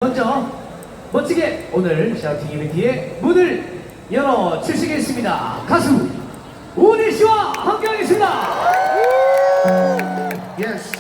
먼저 멋지게 오늘 샤우팅 이벤트의 문을 열어 주시겠습니다. 가수 우디 씨와 함께하겠습니다. Yes.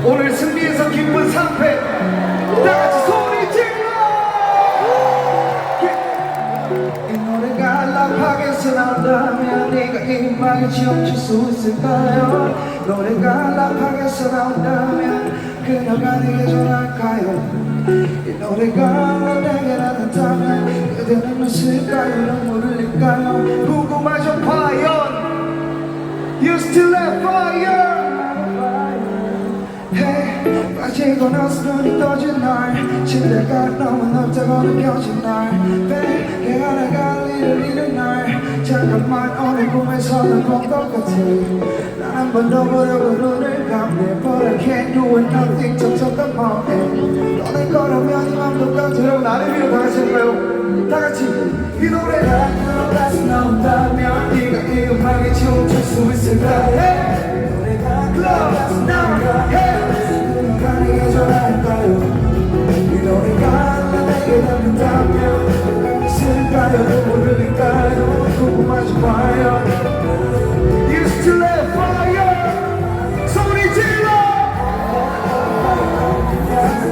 오늘 승리해서 기쁜 상태 다같이 소리 질러. 이 노래가 락하게서 나온다면 네가 이 방에 지어줄 수 있을까요? 노래가 락하게서 나온다면 그녀가 내게 전할까요? 이 노래가 내게 나타나면 그대는 웃을까요? 눈물을 흘릴까요? 궁금하죠 과연 You still have fire. Hey, 빠지고 나서 눈이 떠진 날 침대가 너무 넓다고 느껴진 날 Babe, 내가 나갈 일을 잃은 날 잠깐만 어느 꿈에서는 본 것 같아 난 한 번 더 보려고 눈을 감네 But I can't do it, nothing 섭섭한 마음에 너네 걸으면 이 맘도 까지러 나를 위로 다같이 할까요? 다같이 이 노래가 흘러가서 나온다면 네가 이 음악에 춤출 수 있을까? Hey, 노래가 흘러가서 나온다면 그녀가 내게 전할까요? 이 노래가 내게 닿는다면 있을까요? 눈물을 흘릴까요? 궁금하지 과연 You still have fire 소리 질러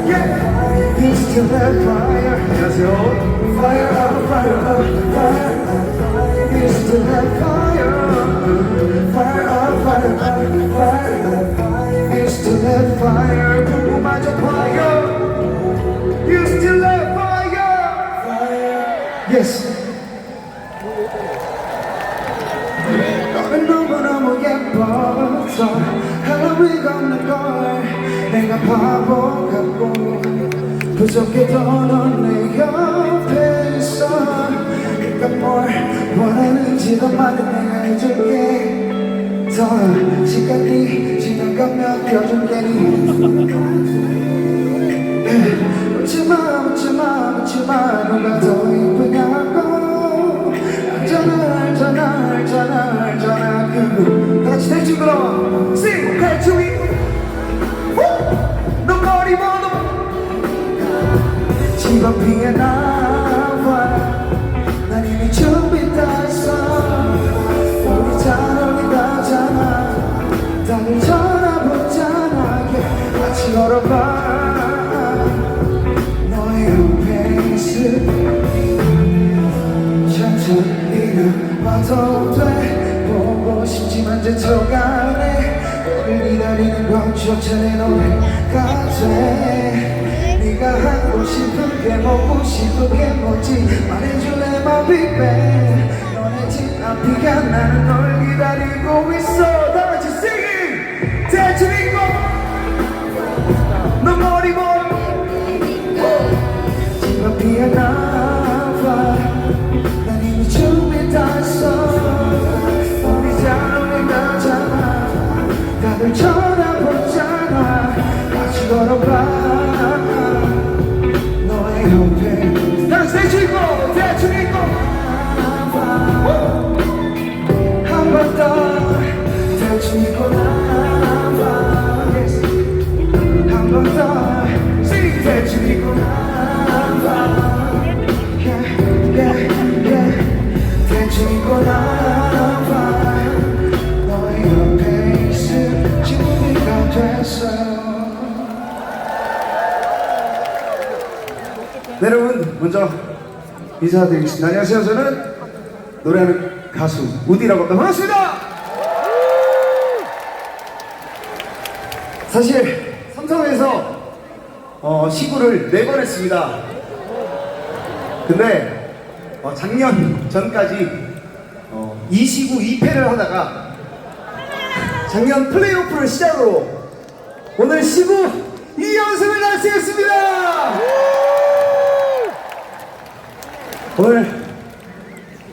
Yeah You still have fire 안녕하세요 Fire up, fire up, fire up You still have fire Fire up, fire up, fire up You still have fire 궁금하죠 fire You still have fire Yes 너는 너무너무 예뻐서 할로위가 없는 걸 내가 바보 같고 부족해도 넌 내 옆에 있어 그니까 뭘 원하는지도 말은 내가 해줄게 더 시간이 지나가면 껴줄게니 묻지마 누가 더 예쁘냐고 알잖아 그 다같이 대충 들어봐 Sing 대충이 너 머리 모두 집 앞에 나와 난 이미 준비 다 했어 우리 잘 어울린다잖아 다들 쳐다보잖아 yeah. 같이 걸어봐 너의 옆에 있을 천천히 와도 돼 보고 싶지만 제쳐가네 너를 기다리는 것조차 내 노래가 돼 네가 하고 싶은 게 먹고 싶은 게 뭐지 말해줄래 my big bang 너네 집 앞이야 나는 널 기다리고 있어 다같이 singing 대충 있고 너 머리 집 앞이야 나와 난 이미 준비 다 했어 우리 잘 어울린다잖아 다들 쳐다보잖아 같이 걸어봐 너의 옆에 다같이 대충 있고 대충 있고 한 번 더 대충 있고 나와 한 번 더 대충 있고 나와 대충 있고 나와 너의 옆에 있을 준비가 됐어요 네, 여러분 먼저 인사드리겠습니다. 안녕하세요. 저는 노래하는 가수 우디라고 합니다. 반갑습니다. 사실 삼성에서 시구를 4번 했습니다. 근데 작년 전까지 2시구 2패를 하다가 작년 플레이오프를 시작으로 오늘 시구 2연승을 달성했습니다. 오늘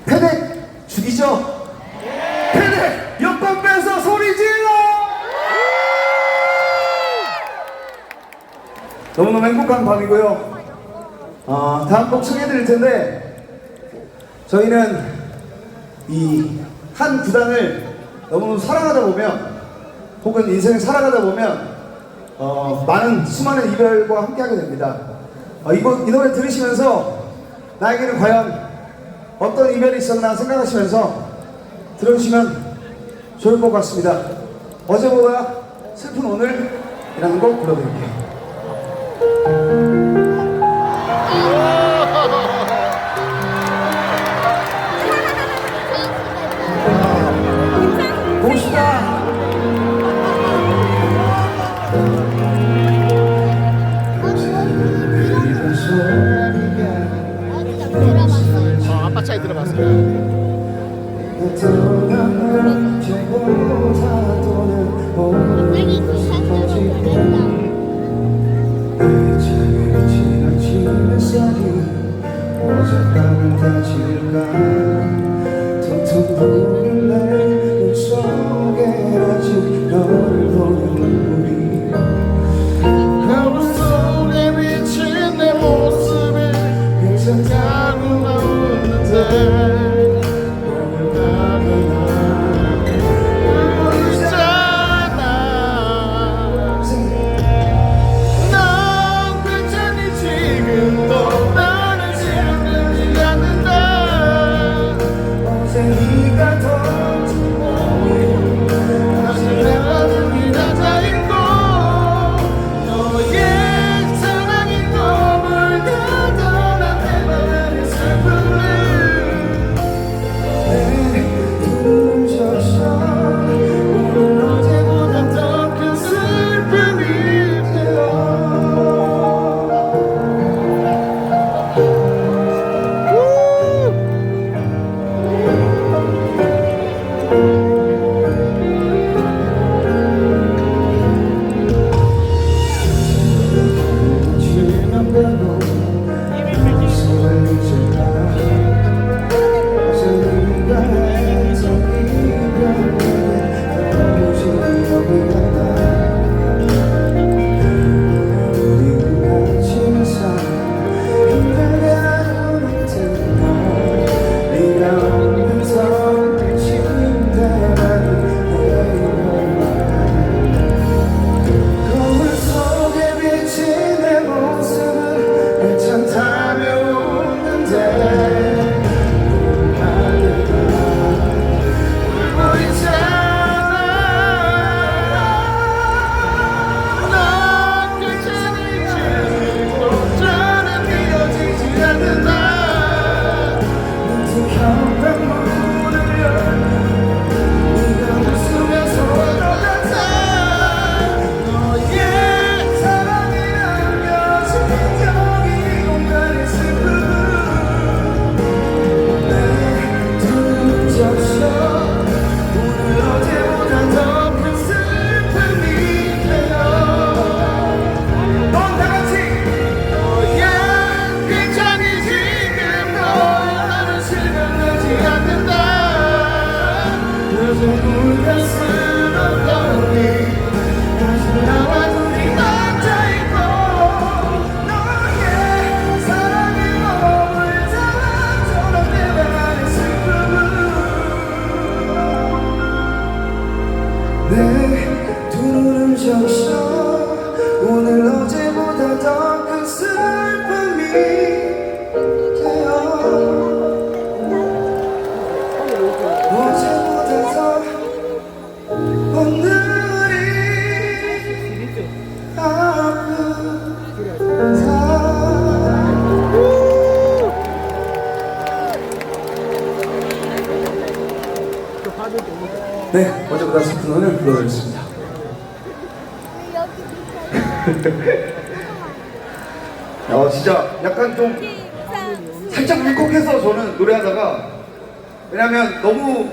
패대 죽이죠? 패대 여권 빼서 소리 질러! 너무너무 행복한 밤이고요. 다음 곡 소개해드릴 텐데 저희는 이 한 구단을 너무너무 사랑하다 보면 혹은 인생을 살아가다 보면 많은 수많은 이별과 함께하게 됩니다. 이 노래 들으시면서 나에게는 과연 어떤 이별이 있었나 생각하시면서 들어주시면 좋을 것 같습니다. 어제보다 슬픈 오늘이라는 곡 불러드릴게요. 봅시다. 아빠 차에 들어봤어요. 갑자기 그 상태로 거울 속에 비친 내 모습이 괜찮다고 나오는데 내 두 눈을 적셔 오늘 어제보다 더 큰 슬픔이 되어 어제보다 더 오늘이 아프다. 네, 어제보다 슬픈 오늘 불러드렸습니다. 진짜 약간 좀 살짝 울컥해서 저는 노래하다가, 왜냐면 너무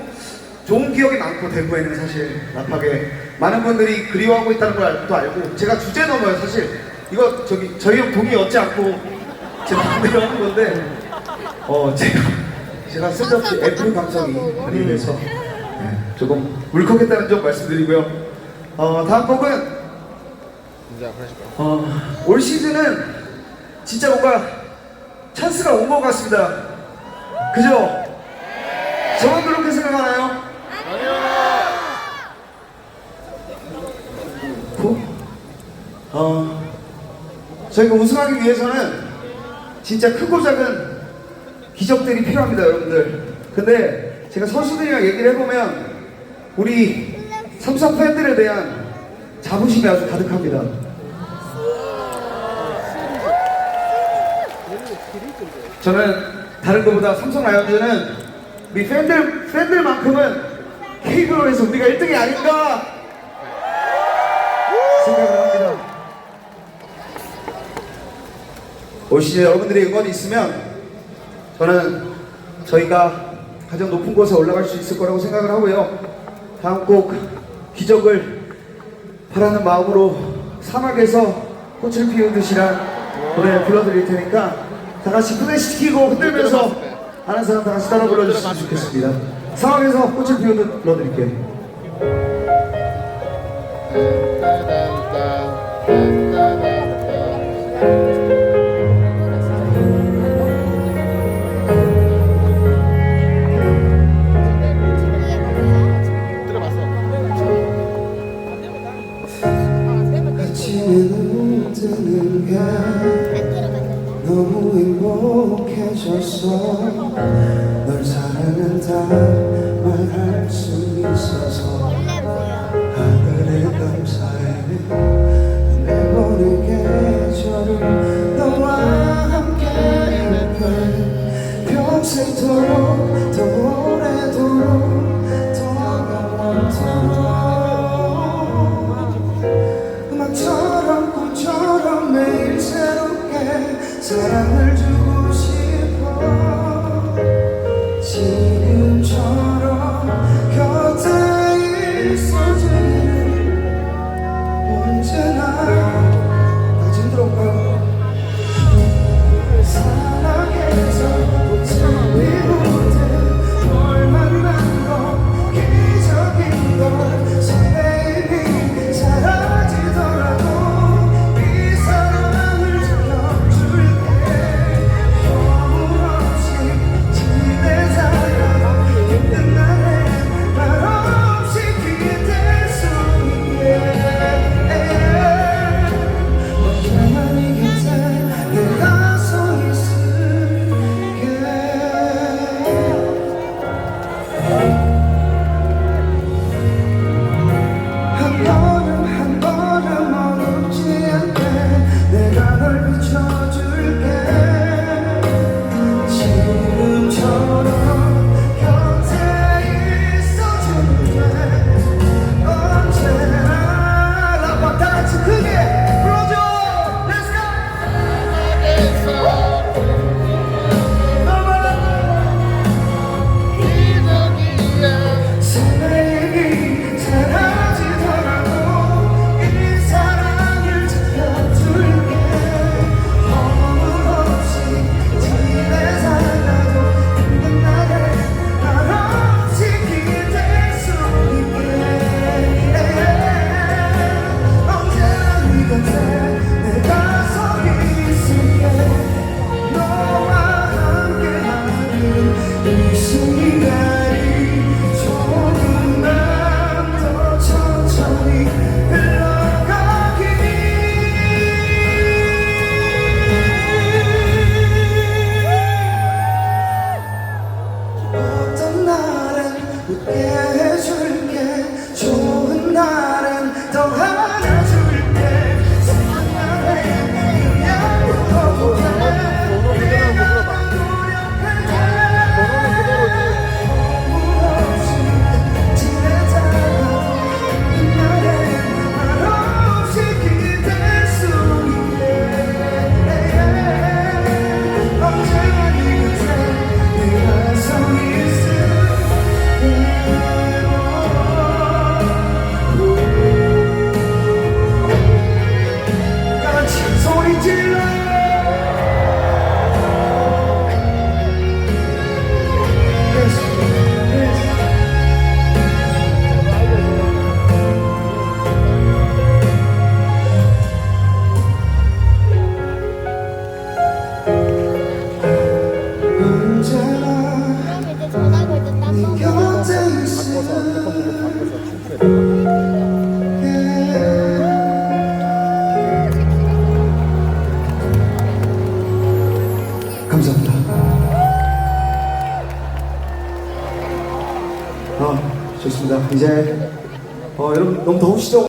좋은 기억이 많고 대구에는 사실 납하게 많은 분들이 그리워하고 있다는 걸 알고 제가 주제 넘어요 사실. 이거 저희 형 동의 얻지 않고 제 마음대로 하는 건데 제가 쓸데없이 애플 감성이 많이 돼서 조금 울컥했다는 점 말씀드리고요. 다음 곡은 올 시즌은 진짜 뭔가 찬스가 온 것 같습니다. 그죠? 저만 그렇게 생각하나요? 아니요. 저희가 우승하기 위해서는 진짜 크고 작은 기적들이 필요합니다, 여러분들. 근데 제가 선수들이랑 얘기를 해보면 우리 삼성 팬들에 대한 자부심이 아주 가득합니다. 저는 다른 것보다 삼성 라이온즈는 우리 팬들만큼은 K브로에서 우리가 1등이 아닌가 생각을 합니다. 올 시즌 여러분들의 응원이 있으면 저는 저희가 가장 높은 곳에 올라갈 수 있을 거라고 생각을 하고요. 다음 곡 기적을 바라는 마음으로 사막에서 꽃을 피우듯이란 노래 불러드릴 테니까 다 같이 분해시키고 흔들면서 아는 사람 다 같이 따라 불러주시면 좋겠습니다. 사막에서 꽃을 피우듯 불러드릴게요. 아침에 눈 뜨는 게 너무 행복해졌어. 널 사랑한다 말할 수 있어서 하늘에 감사해. 내보낸 계절은 너와 함께 평생토록 더 오래도록 더 영원토록 음악처럼 꿈처럼 매일 새롭게 사랑을 주고 싶어. 지금처럼 곁에 있어주는 언제나 다시 들어볼까요? 사랑해서 꽃을 피우듯 널 만난 건 기적인 걸. 설레임이 사라지더라도 이 사랑을 지켜줄게. 좋습니다. 이제 여러분 너무 더우시죠?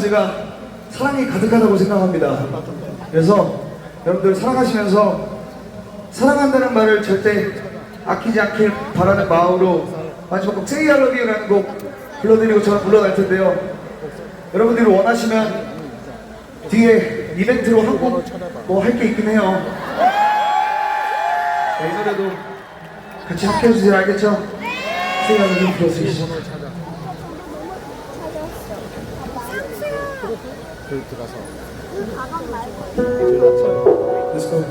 제가 사랑이 가득하다고 생각합니다. 그래서 여러분들 사랑하시면서 사랑한다는 말을 절대 아끼지 않길 바라는 마음으로 마지막 곡 Say I Love You라는 곡 불러드리고 저는 물러날 텐데요. 여러분들이 원하시면 뒤에 이벤트로 한 곡 뭐 할 게 있긴 해요. 네, 이 노래도 같이 함께 해주세요. 알겠죠? Say I Love You 불러주시죠. Let's go.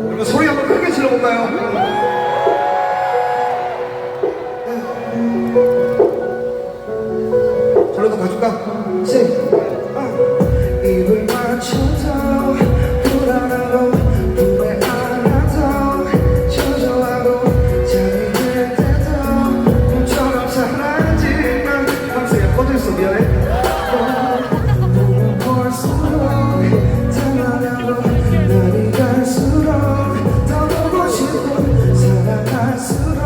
여러분 소리 한번 크게 질러볼까요? 저라도 가줄까? 입을 맞춰서 불안하고 꿈에 안아도 초조하고 잠이 들 때도 꿈처럼 사라지만 밤새 꺼져있어. 미안해. 보면 볼수록 닮아가고 날이 갈수록 더 보고 싶고 사랑할수록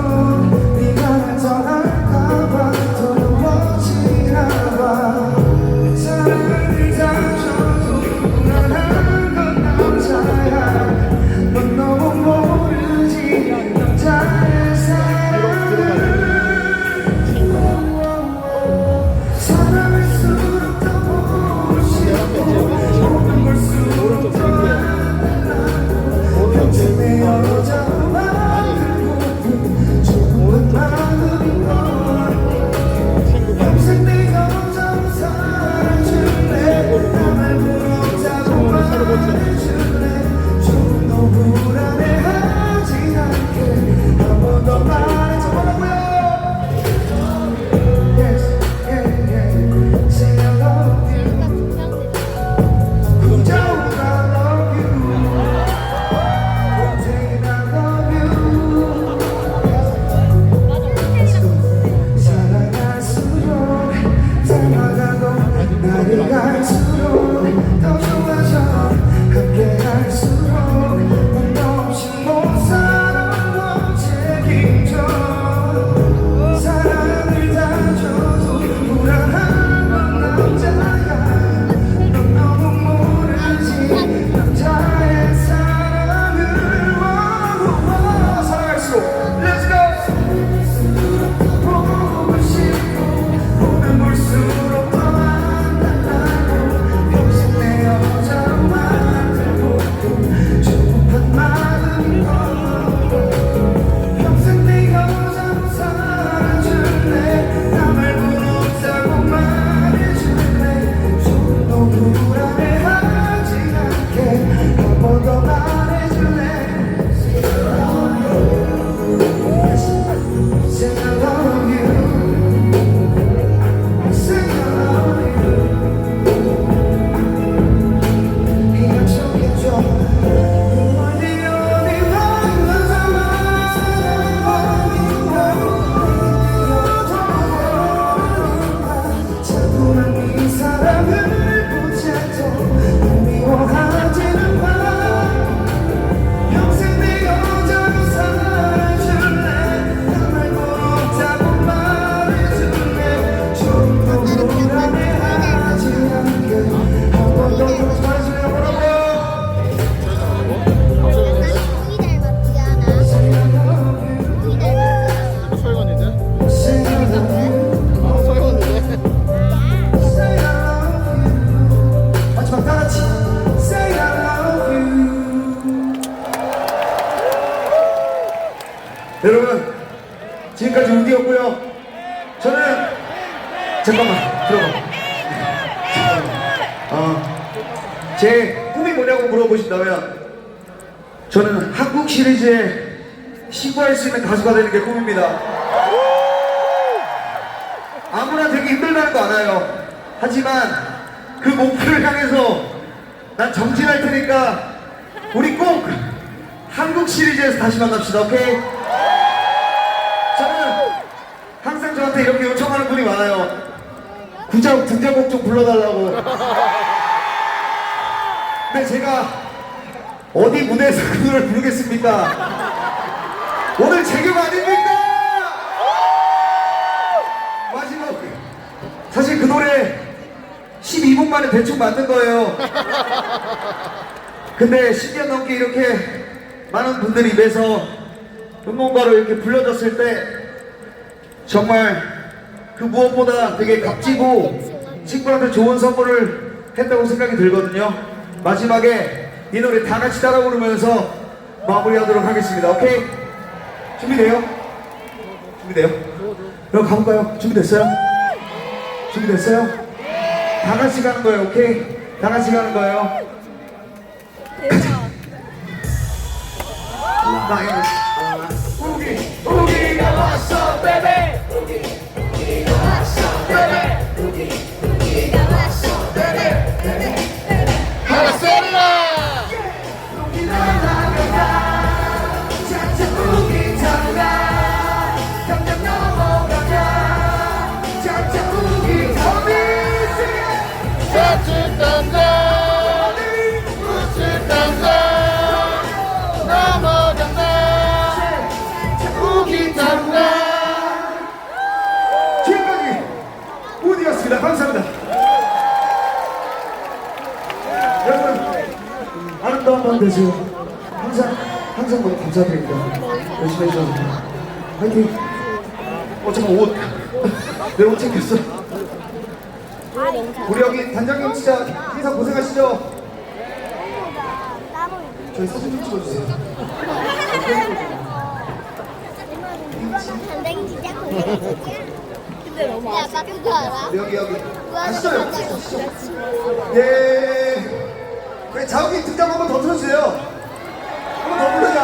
네가 날 떠날까봐 두려워지나봐 사랑을 다 줘도 불안한 건 남자야 넌 너무 모르지 남자의 사랑을 사랑할수록 더 보고 싶고 보면 볼수록 더 안달나고 평생 내 여자로 만들고 좋은 마음인 걸 평생 내 여자로 살아줄래 나말 부럽다고 말해줄래 좀 더 불안해하지 않게 한 번 더 말해줘 뭐라고요 Yes, yeah, yeah. Say I love you. 그저 I love you. One day I love you. Let's go. 사랑할수록 닮아가고 날이 갈수록 더 좋아져 함께할수록 너 없이 못 살아 책임져 사랑을 다 줘도 불안한 건 남자야 넌 너무 모르지 남자의 사랑을 사랑할수록. Let's go. 보고 싶고 보면 볼수록 더 안달나고 평생 내 여자로 만들고 조급한 마음인 걸 평생 내 여자로 살아줄래 나말 부럽다고 말해줄래 좀 더 불안해하지 않게 한 번 더 말해줄래 Say I love you Say I love you 약속해줘 어디 어디 자꾸만 네 사랑을 붙잡고 미워하지는 마 평생 내 여자로 살아줄래 나말 부럽다고 말해줄래 좀 더 불안해하지 않게 한 번 더 말해줄래 뭐라고 Say I love you Say I love you Say I love you 마지막 다 같이 Say I love you 여러분 지금까지 우디였고요. 저는 잠깐만 들어봐. 제 꿈이 뭐냐고 물어보신다면 저는 한국 시리즈에 신고할 수 있는 가수가 되는 게 꿈입니다. 아무나 되기 힘들다는 거 알아요. 하지만 그 목표를 향해서 난 정진할 테니까 우리 꼭 한국 시리즈에서 다시 만납시다. 오케이? 저는 항상 저한테 이렇게 요청하는 분이 많아요. 등장곡 좀 불러달라고. 근데 제가 어디 무대에서 그 노래를 부르겠습니까? 오늘 재경 아닙니까? 사실 그 노래 12분 만에 대충 만든 거예요. 근데 10년 넘게 이렇게 많은 분들 입에서 응원가로 이렇게 불려졌을 때 정말 그 무엇보다 되게 값지고 친구한테 좋은 선물을 했다고 생각이 들거든요. 마지막에 이 노래 다 같이 따라 부르면서 마무리하도록 하겠습니다. 오케이? 준비돼요? 준비돼요? 여러분 가볼까요? 준비됐어요? 준비됐어요? 다 같이 가는 거예요. 오케이? 다 같이 가는 거예요. 우리가 왔어, 베베. 우리가 왔어, 베베. 우리가 왔어, 베베. 하라세리라 우리 날아가자. 자자 우기 타가. 당장 넘어가자. 자자 우기 타가. 자칫 담자 우측 담자 넘어간다 우기 담자 지금까지 우디였습니다. 감사합니다. 여러분 아름다운 밤 되세요. 항상 너무 감사드립니다. 열심히 해주셔서 화이팅. 잠깐 옷. 내 옷 챙겼어. 우리 여기 단장님 진짜 인사 고생하시죠? 저희 사진 좀 찍어주세요. 단장이 진짜 고생했지? 근데 너무 아빠 그거 알아? 여기 아시죠? 아시죠? 예. 그래 자욱이 등장 한번 더 틀어주세요. 한번 더 부르자.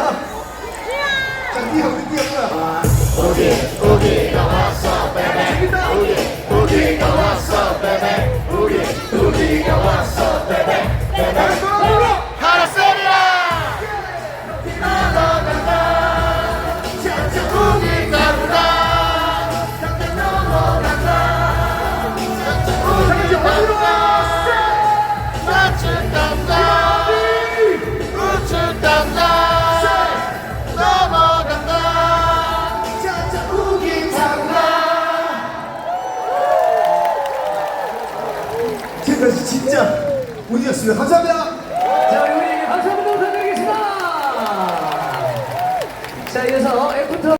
자 뛰어 우리 뛰어구나. 우리가 왔어 베베 우리가 왔어 베베 우리가 왔어 베베 하라세리라 넘어간다 자자 우기 간다 당장 넘어간다 자자 우기 간다 좌측 간다 우측 간다 넘어간다 자자 우기 장난. 지금까지 진짜 우디였습니다. 감사합니다.